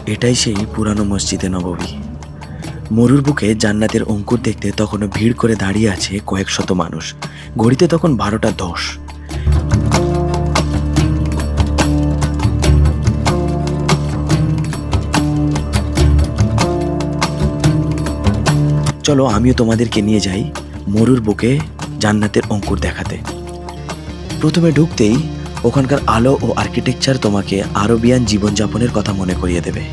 এটাই সেই পুরানো মসজিদে নববী। মরুর বুকে জান্নাতের অঙ্কুর দেখতে তখনও ভিড় করে দাঁড়িয়ে আছে কয়েক শত মানুষ। ঘড়িতে তখন 12টা 10। চলো আমিও তোমাদেরকে নিয়ে যাই মরুর বুকে জান্নাতের অঙ্কুর দেখাতে। প্রথমে ঢুকতেই ওখানকার আলো ও আর্কিটেকচার তোমাকে আরবিয়ান জীবনযাপনের কথা মনে করিয়ে দেবে।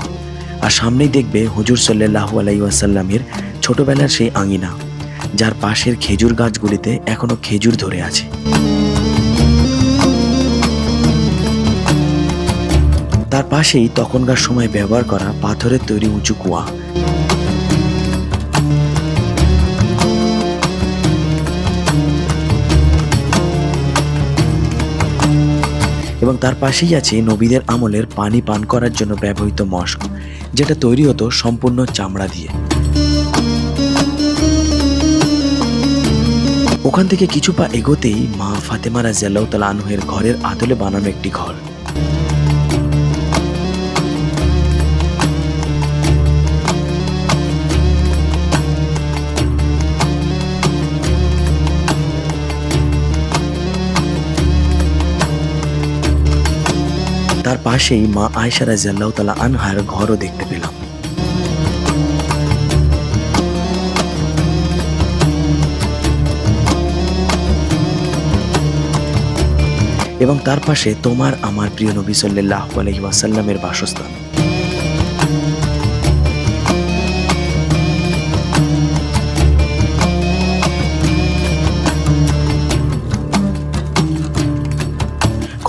আর সামনেই দেখবে হুজুর সাল্লাল্লাহু আলাইহি ওয়াসাল্লামের ছোটবেলার সেই আঙিনা, যার পাশের খেজুর গাছগুলিতে এখনো খেজুর ধরে আছে। তার পাশেই তখনকার সময় ব্যবহার করা পাথরের তৈরি উঁচু কুয়া। এবং তার পাশেই আছে নবীদের আমলের পানি পান করার জন্য ব্যবহৃত মশক, যেটা তৈরি হতো সম্পূর্ণ চামড়া দিয়ে। ওখান থেকে কিছু পা এগোতেই মা ফাতেমা রাদিয়াল্লাহু তাআলা আনহার ঘরের আদলে বানানো একটি ঘর। তার পাশেই মা আয়েশা রাদিয়াল্লাহু তাআলা আনহার ঘরও দেখতে পেলাম। এবং তার পাশে তোমার আমার প্রিয় নবী সাল্লাল্লাহু আলাইহি ওয়াসাল্লামের বাসস্থান।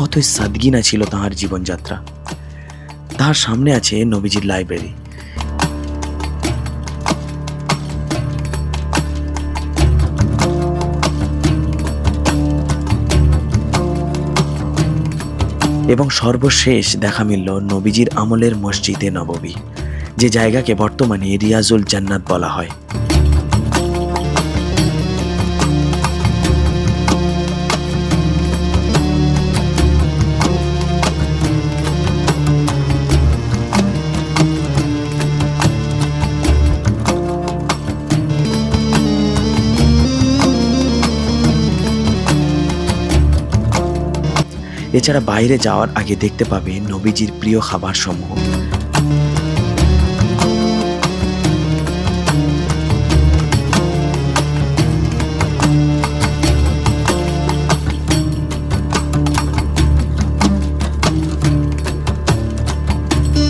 কতই সাদগিনা ছিল তাহার জীবনযাত্রা। তাহার সামনে আছে নবীজির লাইব্রেরি। এবং সর্বশেষ দেখা মিলল নবীজির আমলের মসজিদে নববী, যে জায়গাকে বর্তমানে রিয়াজুল জান্নাত বলা হয়। এছাড়া বাইরে যাওয়ার আগে দেখতে পাবে নবীজির প্রিয় খাবার সমূহ,